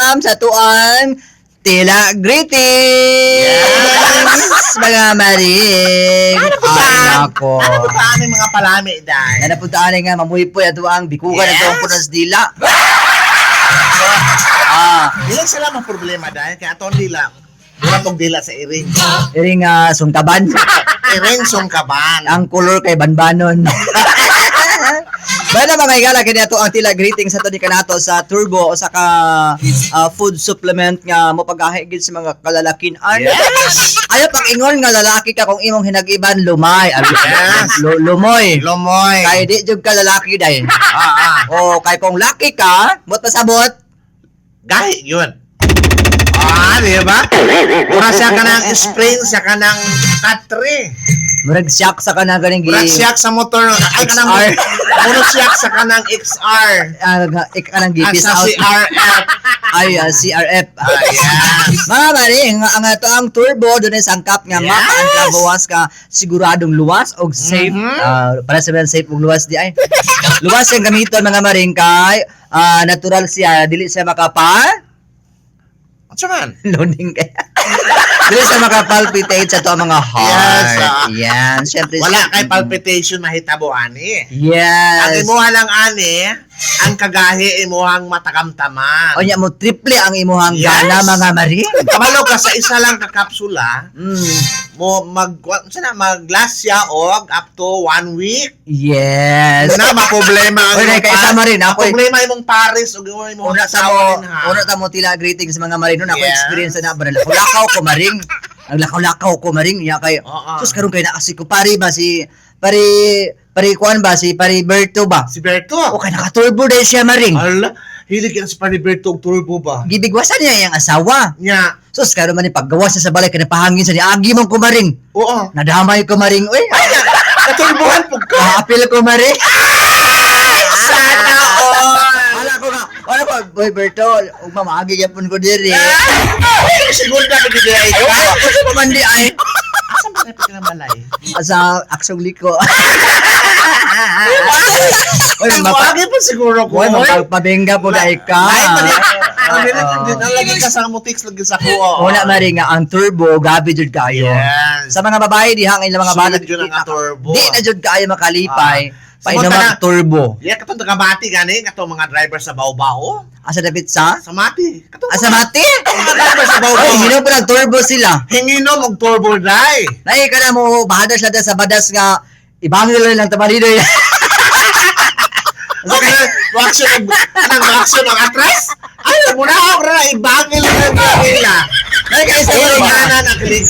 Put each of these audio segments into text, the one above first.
welcome sa tuang Tila Greetings! Yes! Mga maring! Nako. Ano ba aming mga palami dahil? Nanapuntaan nga, mamuhipoy at tuang bikugan at tuang punas dila. Ilang sila mga problema dahil kaya atong dila. Mura tong dila sa iring. Iring sungkaban. Iring sungkaban. Ang color kay banbanon. Bala mga higala kini ato ang Tila Greetings sa to ni kanato sa Turbo o sa ka food supplement nga mo paghahigid sa mga kalalakin. Yes! Ayo pag ingon nga lalaki ka kung imong hinag-iban lumay. Yes! Lumoy. Lomoy. Kay di jud ka lalaki dai. O kay kung laki ka, mo pasabot. Gahi yun. Di ba? Mura siya ka ng spring, siya ka ng katre. Murag shock sa kana ganing Mura siya sa motor. Ay, ka ng mura siya sa ka ng XR. kanang At gipis sa out. CRF. Ay, CRF. Yes. Mga maring, ang ito ang turbo, doon ay sangkap nga Yes. maka ang kabawas ka siguradong luwas o safe. Para sabihin safe o luwas di ay. Luwas yung gamiton mga maring kay natural siya, dili siya makapal. Ano man? Loading kaya. Dili siya makapalpitate sa to mga heart. Yan, syempre. Wala kay palpitation mahitabo ani. Yes. Ang imuha lang ani, ang kagahi imuhang matakamtaman. O niya mo triple ang imuhang Yes. gana mga maring. Kabalo ka sa isa lang ka kapsula, mo mag-last siya og up to 1 week. Yes. Na maproblema ang Oy, imong kay isa marin, ako problema imong pares ug imong Una asawa din, ha? ta mo Tila Greetings mga maring nun ako Yes. experience na ba lakaw ko maring. Naglakaw ko maring ya kay Oo. sus karon kay naasi ko pari ba si pari kuan ba si pari Berto ba? Si Berto. O kay naka-turbo dahil siya maring. Ala, hilig yan si Paniberto og turbo ba? Gibigwasan niya yung asawa. Nya. Sus karon man ni paggawas niya sa balay kay pahangin sa ni agi mong kumaring. Oo. Nadamay ko maring. Uy, Katurbuhan pug ka. apil ko maring. Sana all. Wala ko, boy Berto, ug mamagi gyapon ko diri. Siguro na pwede na ito. Kasi pamandi ay Asa man na pwede na malay? sa aksong liko. Oy, Mapagi pa siguro ko. Boy, mapagpabengga po dahil ka. Ay, mali. Hindi na lagi ka sa mutix, lagi sa kuha. Una maring nga ang turbo, gabi jud kayo. Yes. Sa mga babae diha ang ilang mga Sulit banat yun ang turbo. Di na jud kayo makalipay. Sumot Painom ka ang turbo. Yeah, katong taga-mati gani, katong mga driver sa Baobao. Asa dapit sa? Sa Mati. Katong Asa mati? mga driver sa Oy, Baobao. hinom po ng turbo sila. Hinginom og turbo dry. Nay ka na mo bahadas na sa badas nga ibangil lang tamarido. Okay, reaction ang reaction ng atras. Ay, muna ako na ibangil ng nila. Nay kay sa Ay, mga nga na kilig.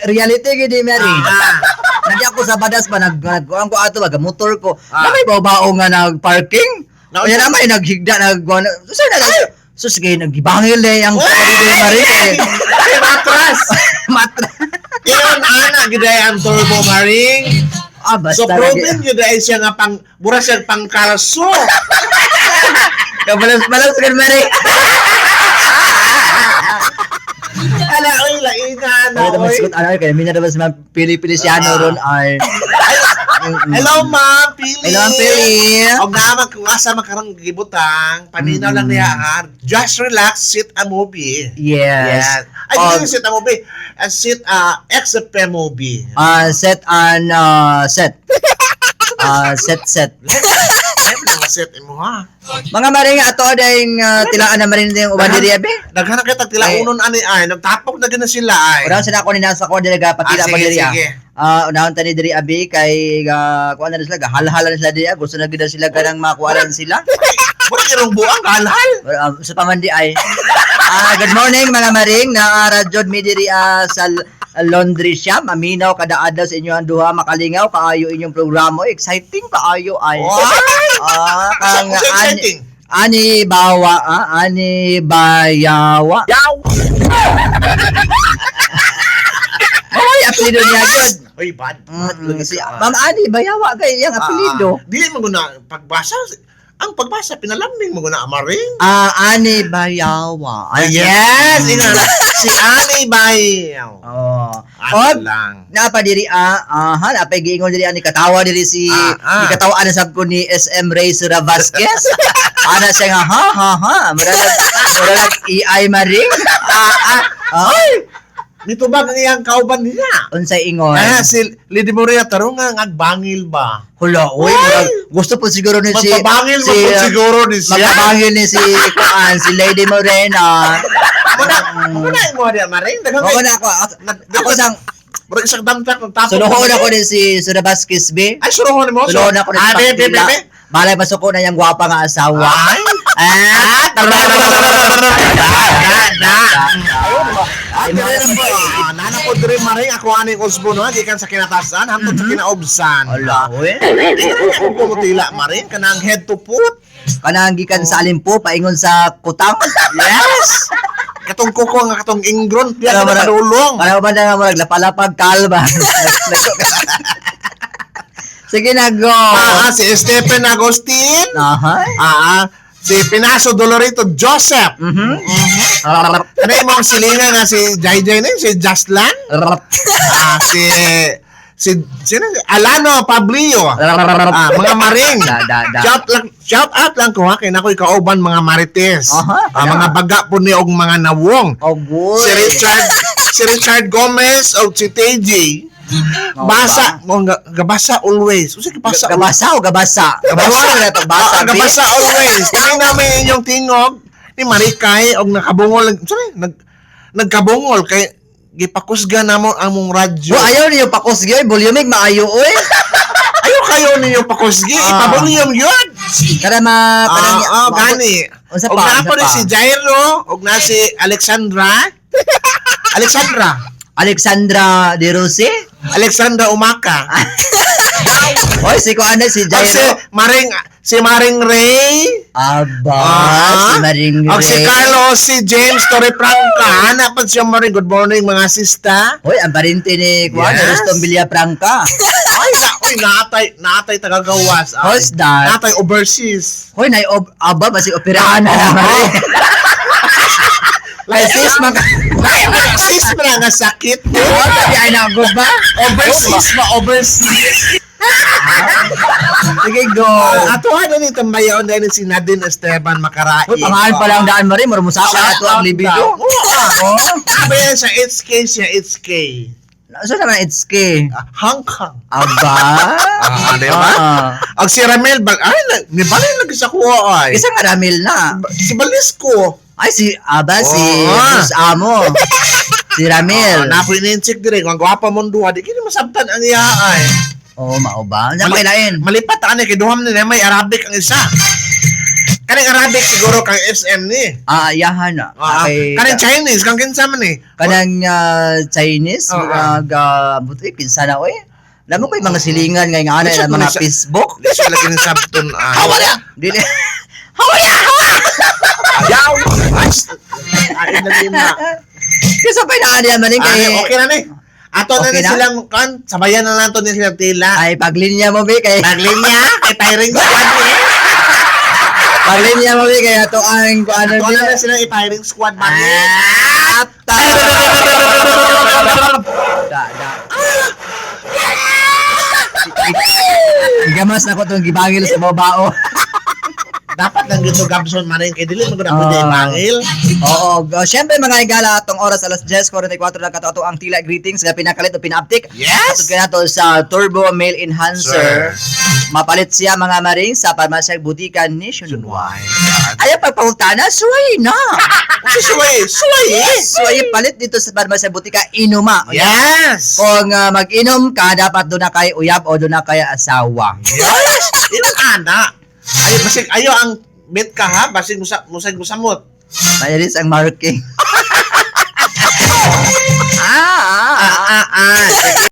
reality gid Mary. Nadi ako sa badas pa nagkuan ko ato baga motor ko. Na may bao nga nag-parking. Na- Kaya naman naghigda Sir na sus kay nagibangil ang kapatid ni Mary. Ay, matras. Matra. Iyon, ana, giday ang turbo maring. Basta So, proven giday siya nga pang, mura siya pang kalso. kabalas kan Mary. Ala, oy, lainan na, Ano oy. mas ano kay mina dapat sa Pilipinisiano ron ay Hello, ma'am, Pili. Hello, Pili. Og naman kung asa makarang gibutang, paminaw lang niya ha. Just relax, sit a movie. Yes. Ay, hindi sit a movie. Sit except a movie. Set on set. Set. Ay, mga set mo ha. Mga maring ato dayong tilaan na marin yung uban diri abi. Daghan kita tila Ay. unon ani ay nagtapok na gina sila ay. Ora sa ako ni nasa ko diri patila pa sige, diri. sige. Unahon tani diri abi kay kuan na sila halhalan sila diri gusto na gid sila ganang makuaran sila. Mura irong buang kalhal. Sa pamandi ay. Good morning mga maring na radyod mi diri sa laundry shop. Aminaw kada adlaw sa inyo ang duha makalingaw kaayo inyong programa. Exciting kaayo ay. Kang Sa exciting. ani bayawa. Ay, apelido niya good. Oy, bad. Si Ma'am Ani bayawa kay yang apelido. Dili mo guna pagbasa ang pagbasa pinalambing mo na Maring. Ani Bayawa. Yes, ina si Ani Bayaw. Oh. Ano lang. Napa diri napay giingon diri ani katawa diri si ni katawa na sab ko ni SM Ray Sura Vasquez. Ana siya nga ha. Murag AI maring. Ay, Dito ba ang iyang kauban niya? unsay ingon? Si Lady Moria tarunga ngagbangil ba? Hula, oy, gusto po siguro ni si Magpabangil mo po siguro ni siya. magpabangil ni si si Lady Morena. Muna mo dia Maring. Ako na ako sang Bro, isang damtak ng tapos. suluhon ako ni si Sura Vasquez B. Ay, suruhon mo. Suluhon ako ni si Pagpila. Balay masuko na yung gwapa nga asawa. Nana ko diri Maring ako aning Osbono gikan sa kinatasan hangtod sa kinaobsan. Ala, oy. Ako pumutila Maring kanang head to foot. Kanang gikan sa Alimpo paingon sa Kutang. Yes. Katong kuko nga katong ingron piya Para ka nadulong. Para ba na nga murag lapalapag kalba. Sige na go. Si Stephen Agustin. Aha. Si Pinaso Dolorito Joseph. Ano yung mga silingan nga si Jai na si Justlan. Sino? Alano Pablio. Mga Maring. Shout out lang ko ha. Kaya na ko'y kauban mga Marites. Mga baga po ni og mga nawong. Oh, good. Si Richard Gomez o si TJ. Basa mo gabasa always. Usa gabasa. Gabasa o gabasa? Gabasa na to basa. Gabasa always. Kani namin inyong tingog ni Marikay og nakabungol. Sorry, nagkabungol kay gipakusga namo among radyo. Ayaw niyo pakusgi, volumig maayo oy. Ayaw kayo ninyo pakusgi, ipabulyom yun. Kada Gani. Unsa Og pa? na po rin si Jairo, og na si Alexandra Alexandra De Rossi? Umaka. Oy, si Kuana si Og Jairo. si Maring Ray. Si Maring Og si Ray. Carlos, si James Torrefranca. Hanap pa siya Maring. Good morning mga sista. Hoy, ang parinti ni Kuan, Yes. Rustom Villafranca. Naatay tagagawas. Who's that? Naatay overseas. Hoy, aba ba si operahan na naman. Ay, sis, Sis na nga sakit. Sabi ay nago ba? Overseas. Sige, go. Ato ano ni tambayaon dahil si Nadine Esteban Makarai. Hoy, pangalan pa lang daan mo rin, marumusawa na ito ang libido. Oo. Sabi yan sa it's K. So naman, it's K. Hong Kong. Aba? Di ba? Ang si Ramel, ni balay lagi sa kuha ay. Isang Ramil na. Si Balisco. Ay, si Oo. Sus Amo. Si Ramil. Napoy ninsik dire, kung gwapa mong duha, di kini masabtan ang iya ay. Oo, mao ba? Ano may lain? Malipat ani kay duham ni may Arabic ang isa. Kaning Arabic siguro kang SM ni. Yahan na. Kaning Chinese kang kinsa man ni. Kanang Chinese, buti, pinsa na, oy. Alam mo ko yung mga silingan ngayon nga na mga Facebook. Di siya lagi ng sabton. Hawala! Dili. Ayaw! Ay, lagi na. Kasi pa na naman kay... Okay na ni. Ato na Okay ni na? silang sabayan na nato ni silang tila. Ay, paglinya mo, be, kay... Naglinya, kay firing squad ni. Paglinya mo, be, kay ato ang... Ano Ato na niya? silang i-firing squad ba ni. Igamas na ko itong gibangil sa babao. Dapat lang gito Gabson manin kay dili mo gud ako di mangil. Oo, syempre mga igala atong oras alas 10:44 na kato ato ang tila greetings nga pinakalit o pinaptik. Yes! Atong kaya to sa Turbo Male Enhancer. Mapalit siya mga maring sa Parmasya Butika Nationwide. Ayaw pagpahutana, suway na. Suway palit dito sa Parmasya Butika Inuma. Yes! Kung mag-inom ka, dapat doon na kay uyab o doon na kay asawa. Yes! Ilang ana. Ay basig ayo ang bet ka ha, basig musag musamot. Mayaris ang marking.